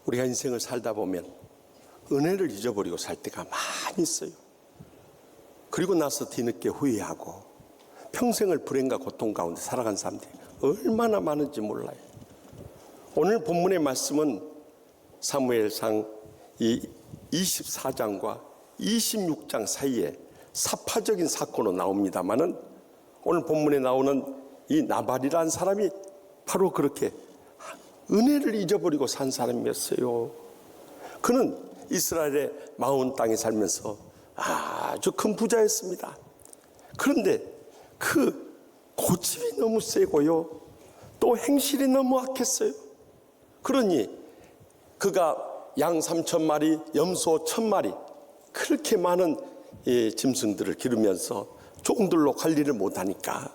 우리가 인생을 살다 보면 은혜를 잊어버리고 살 때가 많이 있어요. 그리고 나서 뒤늦게 후회하고 평생을 불행과 고통 가운데 살아간 사람들이 얼마나 많은지 몰라요. 오늘 본문의 말씀은 사무엘상 이 24장과 26장 사이에 사파적인 사건으로 나옵니다마는 오늘 본문에 나오는 이 나발이라는 사람이 바로 그렇게 은혜를 잊어버리고 산 사람이었어요. 그는 이스라엘의 마온 땅에 살면서 아주 큰 부자였습니다. 그런데 그 고집이 너무 세고요, 또 행실이 너무 악했어요. 그러니 그가 양 3,000마리, 염소 1,000마리 그렇게 많은 짐승들을 기르면서 종들로 관리를 못하니까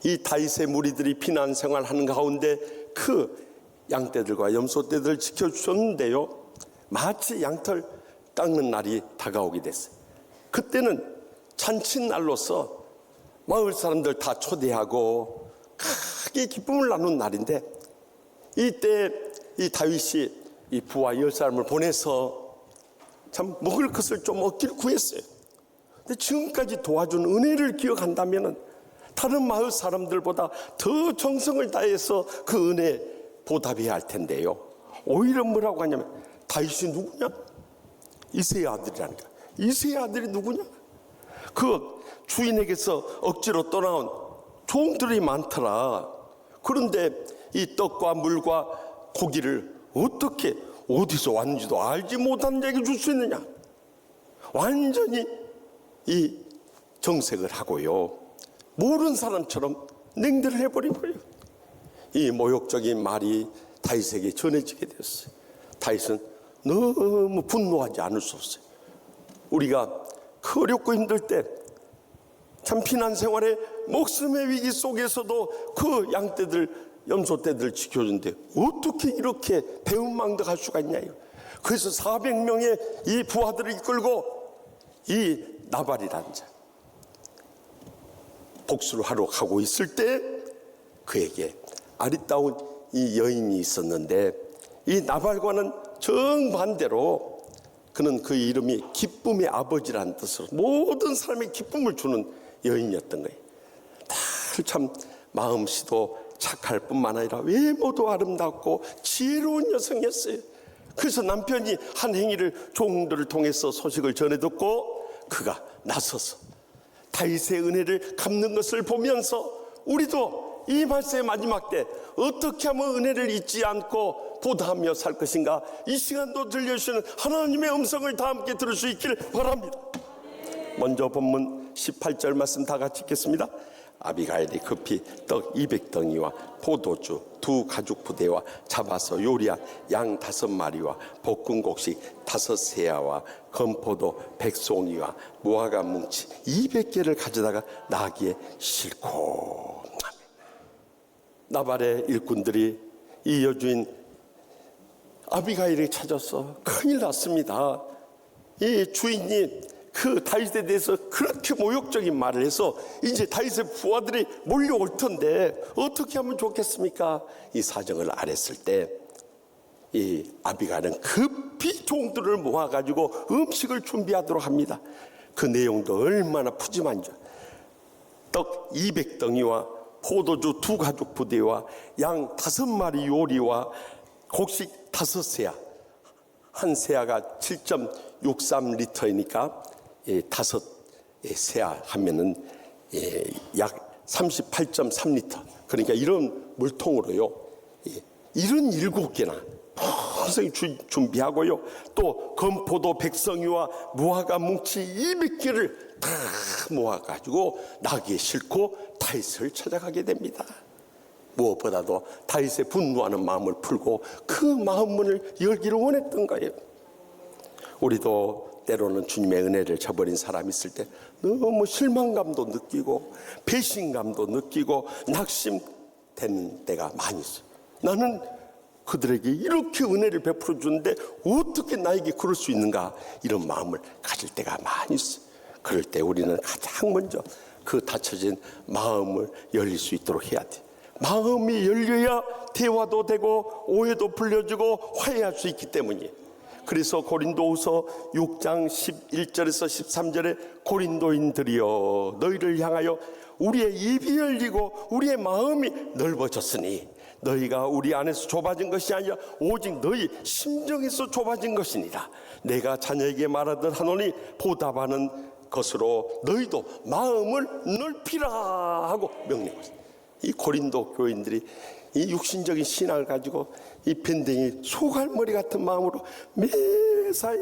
이 다윗의 무리들이 피난 생활하는 가운데 그 양떼들과 염소떼들을 지켜주셨는데요, 마치 양털 닦는 날이 다가오게 됐어요. 그때는 잔칫날로서 마을 사람들 다 초대하고 크게 기쁨을 나눈 날인데, 이때 이 다윗이 이 부하 10사람을 보내서 참 먹을 것을 좀 얻기를 구했어요. 근데 지금까지 도와준 은혜를 기억한다면 다른 마을 사람들보다 더 정성을 다해서 그 은혜 보답해야 할 텐데요, 오히려 뭐라고 하냐면 다윗이 누구냐? 이새의 아들이라니까. 이새의 아들이 누구냐? 그 주인에게서 억지로 떠나온 종들이 많더라. 그런데 이 떡과 물과 고기를 어떻게 어디서 왔는지도 알지 못한 자에게 줄 수 있느냐? 완전히 이 정색을 하고요, 모르는 사람처럼 냉대를 해버리고요. 이 모욕적인 말이 다윗에게 전해지게 되었어요. 다윗은 너무 분노하지 않을 수 없어요. 우리가 그 어렵고 힘들 때 참 피난 생활에 목숨의 위기 속에서도 그 양떼들, 염소떼들 지켜주는데 어떻게 이렇게 배은망덕할 수가 있냐. 그래서 400명의 이 부하들을 이끌고 이 나발이라는 자 복수를 하러 가고 있을 때 그에게 아리따운 이 여인이 있었는데, 이 나발과는 정반대로 그는 그 이름이 기쁨의 아버지라는 뜻으로 모든 사람에게 기쁨을 주는 여인이었던 거예요. 다들 참 마음씨도 착할 뿐만 아니라 외모도 아름답고 지혜로운 여성이었어요. 그래서 남편이 한 행위를 종들을 통해서 소식을 전해 듣고 그가 나서서 다윗의 은혜를 갚는 것을 보면서 우리도 이 말세의 마지막 때 어떻게 하면 은혜를 잊지 않고 보답하며 살 것인가, 이 시간도 들려주시는 하나님의 음성을 다 함께 들을 수 있기를 바랍니다. 먼저 본문 18절 말씀 다 같이 읽겠습니다. 아비가일이 급히 떡 200덩이와 포도주 2 가죽 부대와 잡아서 요리한 양 5마리와 볶은 곡식 5세아와 건포도 100송이와 무화과 뭉치 200개를 가져다가 나귀에 싣고, 나발의 일꾼들이 이 여주인 아비가일을 찾아서 큰일 났습니다. 이 주인이 그 다윗에 대해서 그렇게 모욕적인 말을 해서 이제 다윗의 부하들이 몰려올 텐데 어떻게 하면 좋겠습니까? 이 사정을 알았을 때 이 아비가일은 급히 종들을 모아가지고 음식을 준비하도록 합니다. 그 내용도 얼마나 푸짐한지, 떡 200덩이와 포도주 2 가죽 부대와 양 5마리 요리와 곡식 5세아, 한 세아가 7.63리터이니까 5세아 하면은 약 38.3리터, 그러니까 이런 물통으로요 77개나 평생 준비하고요, 또 건포도 100송이와 무화과 뭉치 200개를 다 모아가지고 나귀에 싣고 다윗을 찾아가게 됩니다. 무엇보다도 다윗의 분노하는 마음을 풀고 그 마음문을 열기를 원했던 거예요. 우리도 때로는 주님의 은혜를 저버린 사람이 있을 때 너무 실망감도 느끼고 배신감도 느끼고 낙심되는 때가 많이 있어요. 나는 그들에게 이렇게 은혜를 베풀어 주는데 어떻게 나에게 그럴 수 있는가, 이런 마음을 가질 때가 많이 있어요. 그럴 때 우리는 가장 먼저 그 닫혀진 마음을 열릴 수 있도록 해야 돼. 마음이 열려야 대화도 되고 오해도 풀려지고 화해할 수 있기 때문이에요. 그래서 고린도후서 6장 11절에서 13절에 고린도인들이여 너희를 향하여 우리의 입이 열리고 우리의 마음이 넓어졌으니 너희가 우리 안에서 좁아진 것이 아니라 오직 너희 심정에서 좁아진 것이니라. 내가 자녀에게 말하듯 하노니 보답하는 것으로 너희도 마음을 넓히라 하고 명령했습니다. 이 고린도 교인들이 이 육신적인 신앙을 가지고 이 밴댕이 소갈머리 같은 마음으로 매사에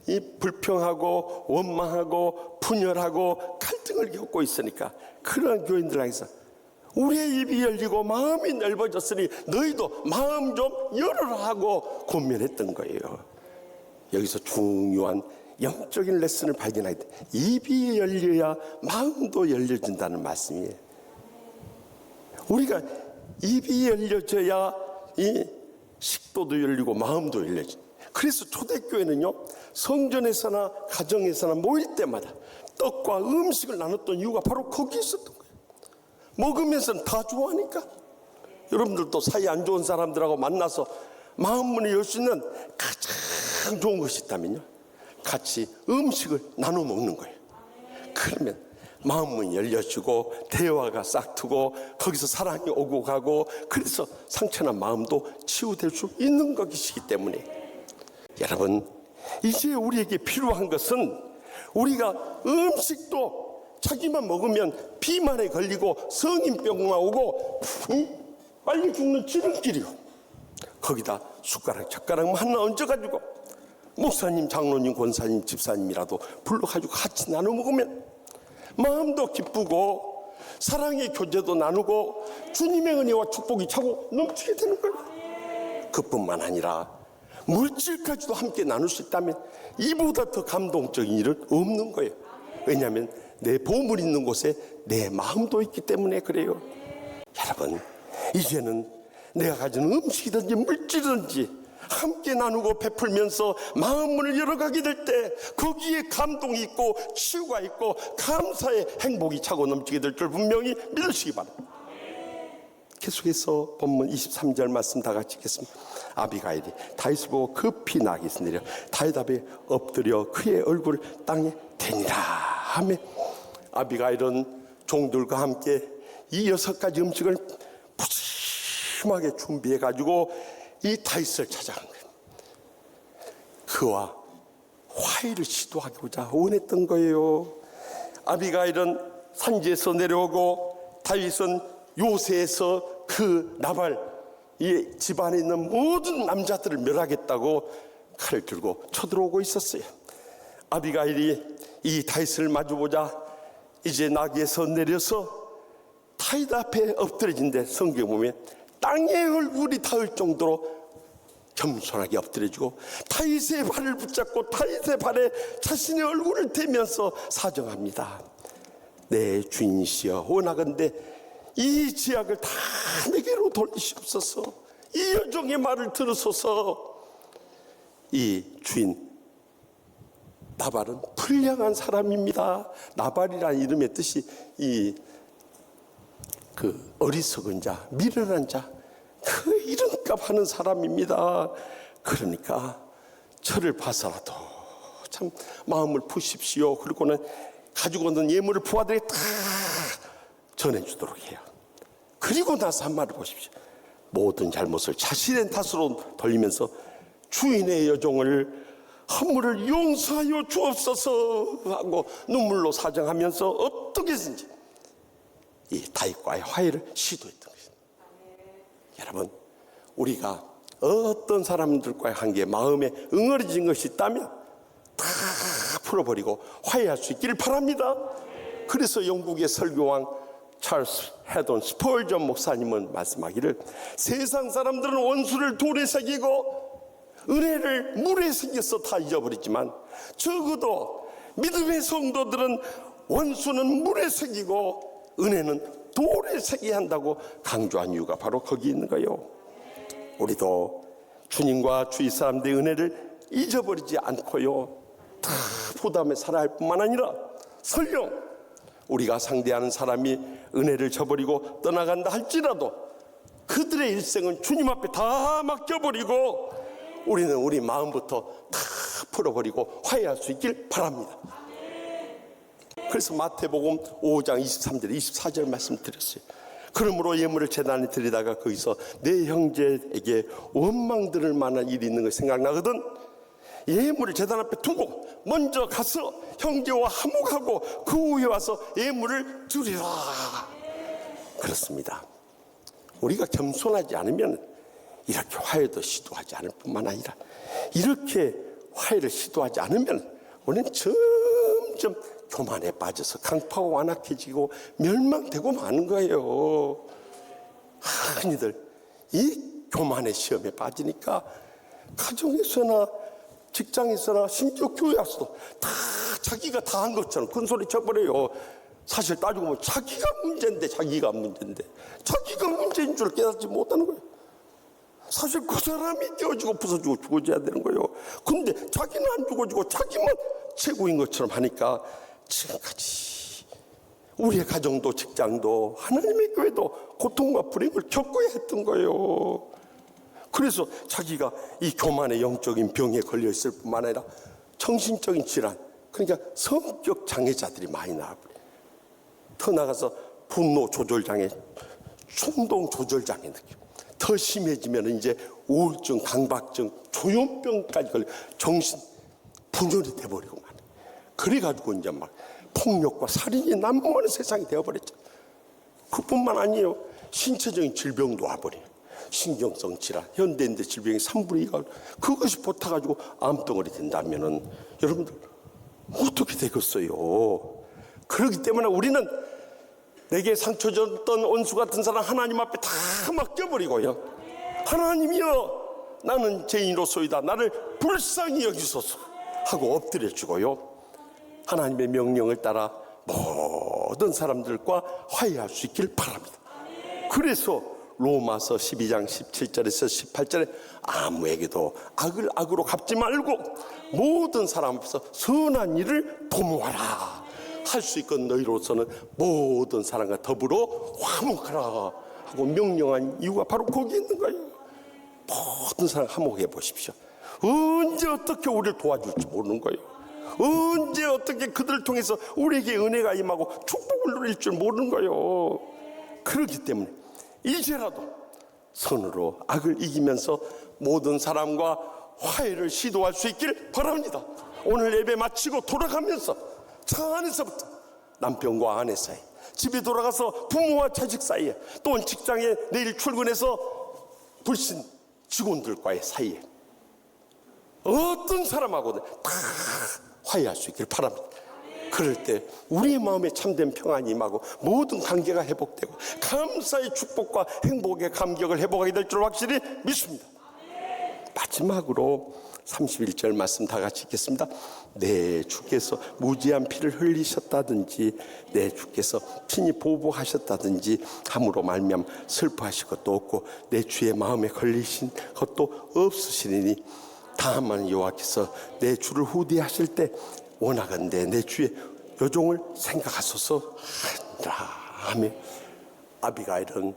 이 불평하고 원망하고 분열하고 갈등을 겪고 있으니까 그런 교인들 향해서 우리의 입이 열리고 마음이 넓어졌으니 너희도 마음 좀 열어라 하고 권면했던 거예요. 여기서 중요한 영적인 레슨을 발견하게 돼. 입이 열려야 마음도 열려진다는 말씀이에요. 우리가 입이 열려져야 이 식도도 열리고 마음도 열려져. 그래서 초대교회는요, 성전에서나 가정에서나 모일 때마다 떡과 음식을 나눴던 이유가 바로 거기 있었던 거예요. 먹으면서는 다 좋아하니까. 여러분들도 사이 안 좋은 사람들하고 만나서 마음문을 열 수 있는 가장 좋은 것이 있다면요, 같이 음식을 나눠 먹는 거예요. 그러면 마음문이 열려지고 대화가 싹트고 거기서 사랑이 오고 가고, 그래서 상처난 마음도 치유될 수 있는 것이기 때문에 여러분, 이제 우리에게 필요한 것은 우리가 음식도 자기만 먹으면 비만에 걸리고 성인병만 오고 빨리 죽는 지름길이요. 거기다 숟가락 젓가락만 하나 얹어가지고 목사님, 장로님, 권사님, 집사님이라도 불러가지고 같이 나눠 먹으면 마음도 기쁘고 사랑의 교제도 나누고 주님의 은혜와 축복이 차고 넘치게 되는 거예요. 그뿐만 아니라 물질까지도 함께 나눌 수 있다면 이보다 더 감동적인 일은 없는 거예요. 왜냐하면 내 보물 있는 곳에 내 마음도 있기 때문에 그래요. 여러분, 이제는 내가 가진 음식이든지 물질이든지 함께 나누고 베풀면서 마음문을 열어가게 될 때 거기에 감동이 있고 치유가 있고 감사의 행복이 차고 넘치게 될 줄 분명히 믿으시기 바랍니다. 계속해서 본문 23절 말씀 다 같이 읽겠습니다. 아비가일이 다윗을 보고 급히 나귀에서 내려 다윗 앞에 엎드려 그의 얼굴을 땅에 대니라 하며, 아비가일은 종들과 함께 이 6가지 음식을 푸짐하게 준비해 가지고 이 다윗을 찾아간 거예요. 그와 화해를 시도하고자 원했던 거예요. 아비가일은 산지에서 내려오고 다윗은 요새에서 그 나발 이 집안에 있는 모든 남자들을 멸하겠다고 칼을 들고 쳐들어오고 있었어요. 아비가일이 이 다윗을 마주보자 이제 나귀에서 내려서 다윗 앞에 엎드려진데, 성경에 보면 땅에 얼굴이 닿을 정도로 겸손하게 엎드려지고 다윗의 발을 붙잡고 다윗의 발에 자신의 얼굴을 대면서 사정합니다. 내 주인이시여, 원하건대 이 지약을 다 내게로 돌리시옵소서. 이 여종의 말을 들으소서. 이 주인 나발은 불량한 사람입니다. 나발이라는 이름의 뜻이 그 어리석은 자, 미련한 자, 그 이름값 하는 사람입니다. 그러니까 저를 봐서라도 참 마음을 푸십시오. 그리고는 가지고 오는 예물을 부하들에게 다 전해주도록 해요. 그리고 나서 한 말을 보십시오. 모든 잘못을 자신의 탓으로 돌리면서 주인의 여종을 허물을 용서하여 주옵소서 하고 눈물로 사정하면서 어떻게든지 이 다윗과의 화해를 시도했던 것입니다. 여러분, 우리가 어떤 사람들과의 관계에 마음에 응어리진 것이 있다면 다 풀어버리고 화해할 수 있기를 바랍니다. 그래서 영국의 설교왕 찰스 헤돈 스펄전 목사님은 말씀하기를, 세상 사람들은 원수를 돌에 새기고 은혜를 물에 새겨서 다 잊어버리지만 적어도 믿음의 성도들은 원수는 물에 새기고 은혜는 돌에 새겨야 한다고 강조한 이유가 바로 거기 있는 거예요. 우리도 주님과 주위 사람들의 은혜를 잊어버리지 않고요, 다 부담에 살아야 할 뿐만 아니라 설령 우리가 상대하는 사람이 은혜를 저버리고 떠나간다 할지라도 그들의 일생은 주님 앞에 다 맡겨버리고 우리는 우리 마음부터 다 풀어버리고 화해할 수 있길 바랍니다. 그래서 마태복음 5장 23절 24절 말씀드렸어요. 그러므로 예물을 제단에 드리다가 거기서 내 형제에게 원망 들을 만한 일이 있는 거 생각나거든 예물을 제단 앞에 두고 먼저 가서 형제와 화목하고 그 후에 와서 예물을 드리라. 그렇습니다. 우리가 겸손하지 않으면 이렇게 화해도 시도하지 않을 뿐만 아니라 이렇게 화해를 시도하지 않으면 우리는 점점 교만에 빠져서 강파가 완악해지고 멸망되고 마는 거예요. 흔히들 이 교만의 시험에 빠지니까 가정에서나 직장에서나 심지어 교회 와서도 다 자기가 다 한 것처럼 큰 소리 쳐버려요. 사실 따지고 보면 자기가 문제인데 자기가 문제인 줄 깨닫지 못하는 거예요. 사실 그 사람이 깨어지고 부서지고 죽어져야 되는 거예요. 근데 자기는 안 죽어지고 자기만 최고인 것처럼 하니까 지금까지 우리의 가정도 직장도 하나님의 교회도 고통과 불행을 겪어야 했던 거예요. 그래서 자기가 이 교만의 영적인 병에 걸려 있을 뿐만 아니라 정신적인 질환, 그러니까 성격 장애자들이 많이 나와버려요. 더 나가서 분노 조절장애, 충동 조절장애 느낌. 더 심해지면 이제 우울증, 강박증, 조현병까지 걸려 정신 분열이 돼버리고 말이에요. 그래가지고 이제 막 폭력과 살인이 난무하는 세상이 되어버렸죠. 그뿐만 아니에요. 신체적인 질병도 와버려요. 신경성 질환, 현대인들 질병의 3분의 2가 그것이 붙어가지고 암덩어리 된다면은 여러분들 어떻게 되겠어요? 그렇기 때문에 우리는 내게 상처 줬던 원수 같은 사람 하나님 앞에 다 맡겨버리고요. 하나님이여 나는 죄인으로소이다. 나를 불쌍히 여기소서 하고 엎드려주고요. 하나님의 명령을 따라 모든 사람들과 화해할 수 있길 바랍니다. 그래서 로마서 12장 17절에서 18절에 아무에게도 악을 악으로 갚지 말고 모든 사람 앞에서 선한 일을 도모하라. 할 수 있건 너희로서는 모든 사람과 더불어 화목하라 하고 명령한 이유가 바로 거기에 있는 거예요. 모든 사람 화목해 보십시오. 언제 어떻게 우리를 도와줄지 모르는 거예요. 언제 어떻게 그들을 통해서 우리에게 은혜가 임하고 축복을 누릴 줄 모르는 거예요. 그렇기 때문에 이제라도 선으로 악을 이기면서 모든 사람과 화해를 시도할 수 있길 바랍니다. 오늘 예배 마치고 돌아가면서 차 안에서부터 남편과 아내 사이, 집에 돌아가서 부모와 자식 사이에, 또는 직장에 내일 출근해서 불신 직원들과의 사이에 어떤 사람하고든 다 화해할 수 있길 바랍니다. 그럴 때 우리의 마음에 참된 평안이 임하고 모든 관계가 회복되고 감사의 축복과 행복의 감격을 회복하게 될 줄 확실히 믿습니다. 마지막으로 31절 말씀 다 같이 읽겠습니다. 내 주께서 무지한 피를 흘리셨다든지 내 주께서 친히 보복하셨다든지 함으로 말미암아 슬퍼하실 것도 없고 내 주의 마음에 걸리신 것도 없으시리니 다만 여호와께서 내 주를 후대하실 때 원하건대 내 주의 여종을 생각하소서 하며 아비가일은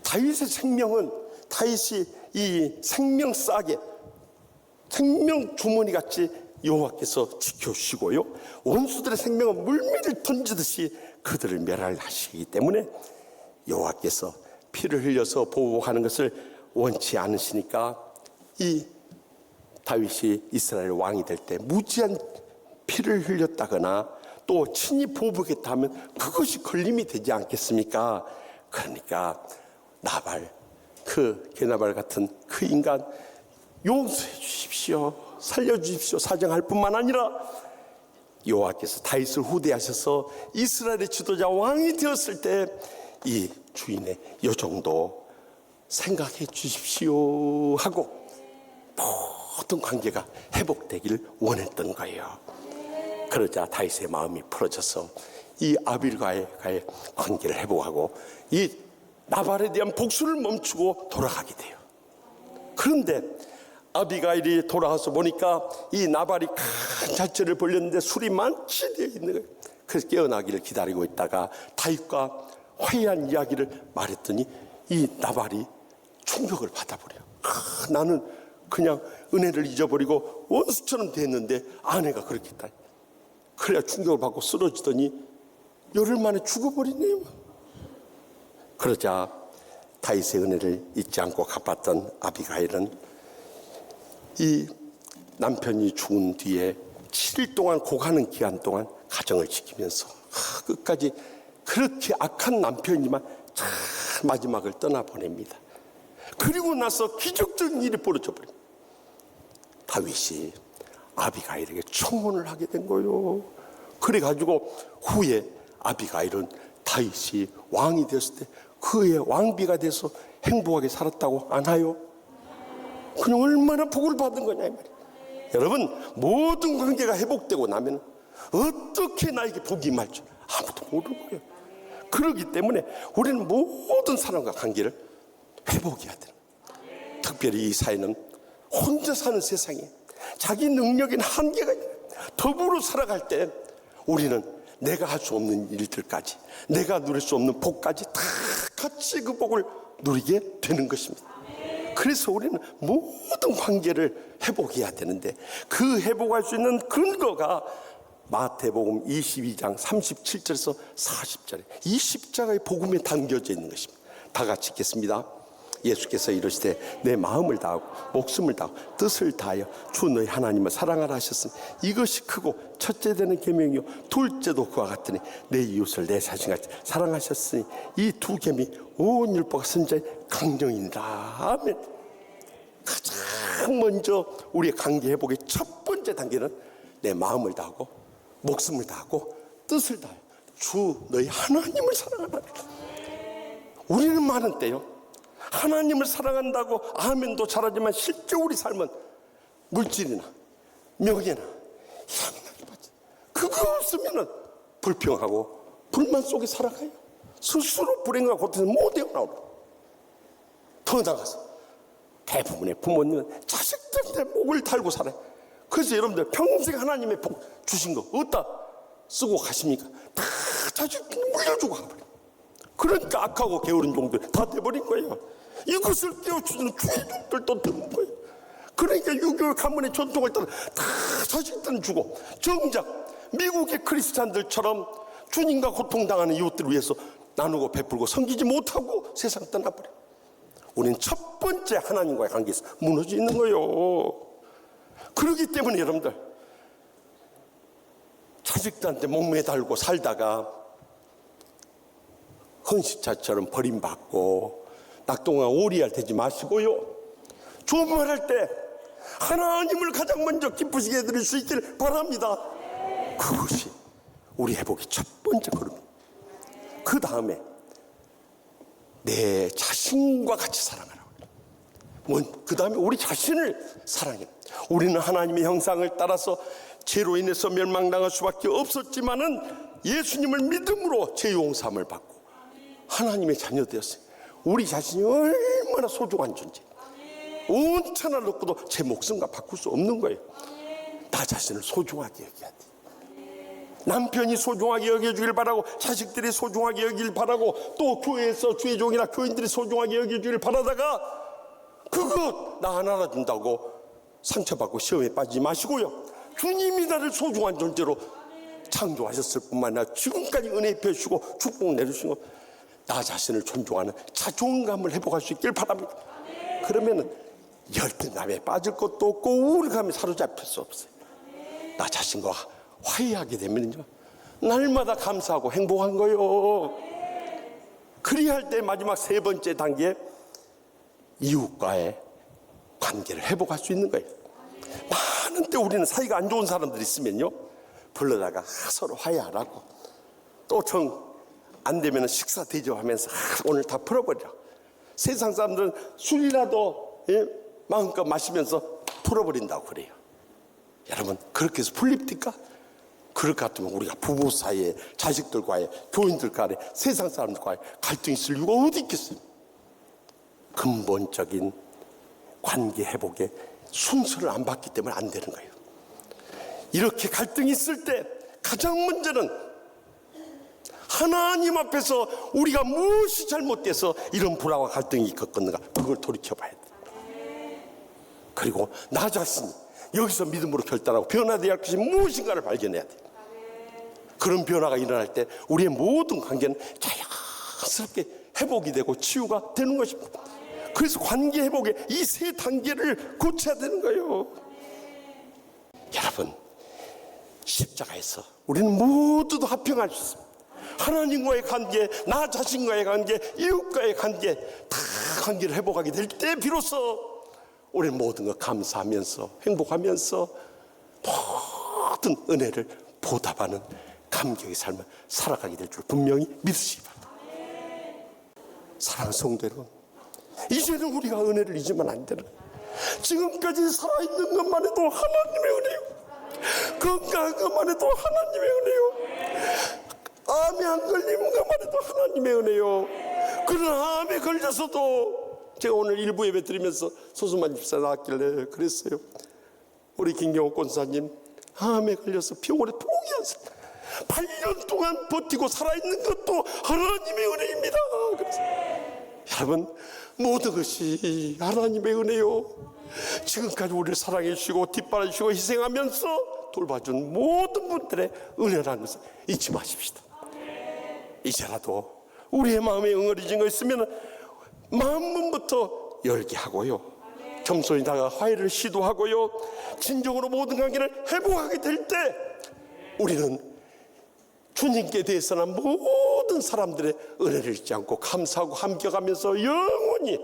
다윗의 생명은 다윗이 이 생명 싸게 생명 주머니 같이 여호와께서 지켜주시고요, 원수들의 생명은 물밀을 던지듯이 그들을 멸하시기 때문에 여호와께서 피를 흘려서 보호하는 것을 원치 않으시니까 이 다윗이 이스라엘 왕이 될 때 무지한 피를 흘렸다거나 또 친히 보복했다 하면 그것이 걸림이 되지 않겠습니까? 그러니까 나발, 그 게나발 같은 그 인간 용서해 주십시오, 살려주십시오 사정할 뿐만 아니라 여호와께서 다윗을 후대하셔서 이스라엘의 지도자 왕이 되었을 때 이 주인의 여종도 생각해 주십시오 하고 모든 관계가 회복되길 원했던 거예요. 그러자 다윗의 마음이 풀어져서 이 아빌과의 관계를 회복하고 이 나발에 대한 복수를 멈추고 돌아가게 돼요. 그런데 아비가일이 돌아와서 보니까 이 나발이 큰 잔치를 벌렸는데 술이 만취되어 있는 거예요. 그래서 깨어나기를 기다리고 있다가 다윗과 화해한 이야기를 말했더니 이 나발이 충격을 받아버려. 나는 그냥 은혜를 잊어버리고 원수처럼 됐는데 아내가 그렇게 했다. 그래야 충격을 받고 쓰러지더니 열흘 만에 죽어버리네요. 그러자 다윗의 은혜를 잊지 않고 갚았던 아비가일은 이 남편이 죽은 뒤에 7일 동안 고가는 기간 동안 가정을 지키면서 끝까지 그렇게 악한 남편이지만 참 마지막을 떠나보냅니다. 그리고 나서 기적적인 일이 벌어져 버립니다. 다윗이 아비가일에게 청혼을 하게 된 거예요. 그래가지고 후에 아비가일은 다윗이 왕이 되었을 때 그의 왕비가 돼서 행복하게 살았다고 안 하요? 그냥 얼마나 복을 받은 거냐 이 말이에요. 여러분, 모든 관계가 회복되고 나면 어떻게 나에게 복이 임할 줄 아무도 모르는 거예요. 그렇기 때문에 우리는 모든 사람과 관계를 회복해야 돼요. 특별히 이 사회는 혼자 사는 세상에 자기 능력에는 한계가 있어요. 더불어 살아갈 때 우리는 내가 할 수 없는 일들까지, 내가 누릴 수 없는 복까지 다 같이 그 복을 누리게 되는 것입니다. 그래서 우리는 모든 관계를 회복해야 되는데 그 회복할 수 있는 근거가 마태복음 22장 37절에서 40절에 이 십자가의 복음에 담겨져 있는 것입니다. 다 같이 읽겠습니다. 예수께서 이르시되 내 마음을 다하고 목숨을 다하고 뜻을 다하여 주 너희 하나님을 사랑하라 하셨으니 이것이 크고 첫째 되는 계명이요 둘째도 그와 같으니 내 이웃을 내 자신같이 사랑하셨으니 이 두 계명이 온 율법과 선지자의 강령이니라. 아멘. 가장 먼저 우리의 관계 회복의 첫 번째 단계는 내 마음을 다하고 목숨을 다하고 뜻을 다하여 주 너희 하나님을 사랑하라. 우리는 많은 때요 하나님을 사랑한다고 아멘도 잘하지만 실제 우리 삶은 물질이나 명예나 향락이 받지. 그거 없으면 불평하고 불만 속에 살아가요. 스스로 불행과 고통에서 못 헤어나오고. 더 나가서 대부분의 부모님은 자식들한테 목을 달고 살아요. 그래서 여러분들 평생 하나님의 복 주신 거 어디다 쓰고 가십니까? 다 자식들 물려주고 가버려요. 그러니까 악하고 게으른 종들 다 돼버린 거예요. 이것을 깨워주는 주의 종들도 되는 거예요. 그러니까 유교 가문의 전통을 따라 다 자식들은 주고 정작 미국의 크리스찬들처럼 주님과 고통당하는 이웃들을 위해서 나누고 베풀고 섬기지 못하고 세상 떠나버려요. 우리는 첫 번째 하나님과의 관계에서 무너져 있는 거예요. 그렇기 때문에 여러분들 자식들한테 목매달고 살다가 헌시차처럼 버림받고 낙동강 오리알 되지 마시고요. 좋은 말 할 때 하나님을 가장 먼저 기쁘시게 해드릴 수 있기를 바랍니다. 그것이 우리 회복의 첫 번째 걸음입니다. 그 다음에 내 자신과 같이 사랑하라고. 그 다음에 우리 자신을 사랑해. 우리는 하나님의 형상을 따라서 죄로 인해서 멸망당할 수밖에 없었지만은 예수님을 믿음으로 죄 용서함을 받고 하나님의 자녀 되었어요. 우리 자신이 얼마나 소중한 존재. 온 천하를 놓고도 제 목숨과 바꿀 수 없는 거예요. 나 자신을 소중하게 여겨야 돼. 남편이 소중하게 여겨주길 바라고 자식들이 소중하게 여기길 바라고 또 교회에서 주의 종이나 교인들이 소중하게 여겨주길 바라다가 그거 나 안 알아준다고 상처받고 시험에 빠지지 마시고요. 주님이 나를 소중한 존재로 창조하셨을 뿐만 아니라 지금까지 은혜 입혀주시고 축복 내주신 것, 나 자신을 존중하는 자존감을 회복할 수 있길 바랍니다. 그러면은 열등감에 빠질 것도 없고 우울감에 사로잡힐 수 없어요. 나 자신과 화해하게 되면요 날마다 감사하고 행복한 거예요. 그리할 때 마지막 세 번째 단계 이웃과의 관계를 회복할 수 있는 거예요. 많은 때 우리는 사이가 안 좋은 사람들이 있으면요 불러다가 서로 화해하라고 또 정 안 되면 식사 대접하면서 오늘 다 풀어버려. 세상 사람들은 술이라도 마음껏 마시면서 풀어버린다고 그래요. 여러분 그렇게 해서 풀립니까? 그럴 것 같으면 우리가 부부 사이에 자식들과의 교인들과의 세상 사람들과의 갈등이 있을 이유가 어디 있겠어요? 근본적인 관계 회복에 순서를 안 받기 때문에 안 되는 거예요. 이렇게 갈등이 있을 때 가장 먼저는 하나님 앞에서 우리가 무엇이 잘못돼서 이런 불화와 갈등이 겪었는가, 그걸 돌이켜봐야 돼. 그리고 나 자신이 여기서 믿음으로 결단하고 변화되어야 할 것이 무엇인가를 발견해야 돼. 그런 변화가 일어날 때 우리의 모든 관계는 자연스럽게 회복이 되고 치유가 되는 것입니다. 그래서 관계 회복의 이 세 단계를 고쳐야 되는 거예요. 여러분, 십자가에서 우리는 모두도 합평할 수 있습니다. 하나님과의 관계, 나 자신과의 관계, 이웃과의 관계, 다 관계를 회복하게 될 때 비로소 우리는 모든 것 감사하면서 행복하면서 모든 은혜를 보답하는 감격의 삶을 살아가게 될 줄 분명히 믿으시기 바랍니다. 사랑하는 성도 여러분, 이제는 우리가 은혜를 잊으면 안 되는, 지금까지 살아있는 것만 해도 하나님의 은혜요, 건강한 것만 해도 하나님의 은혜요, 암에 안 걸린 것만 해도 하나님의 은혜요. 그러나 암에 걸려서도, 제가 오늘 일부 예배 드리면서 소수만 집사 나왔길래 그랬어요. 우리 김경호 권사님 암에 걸려서 병원에 포기하셨어요. 8년 동안 버티고 살아있는 것도 하나님의 은혜입니다. 그래서 여러분, 모든 것이 하나님의 은혜요. 지금까지 우리를 사랑해 주시고 뒷바라지 주시고 희생하면서 돌봐준 모든 분들의 은혜라는 것을 잊지 마십시다. 이제라도 우리의 마음에 응어리진 거 있으면 마음문부터 열게 하고요, 겸손히 다가 화해를 시도하고요, 진정으로 모든 관계를 회복하게 될 때 우리는 주님께 대해서는 모든 사람들의 은혜를 잊지 않고 감사하고 감격하면서 영원히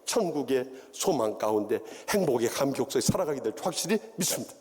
천국의 소망 가운데 행복의 감격 속에 살아가게 될 줄 확실히 믿습니다.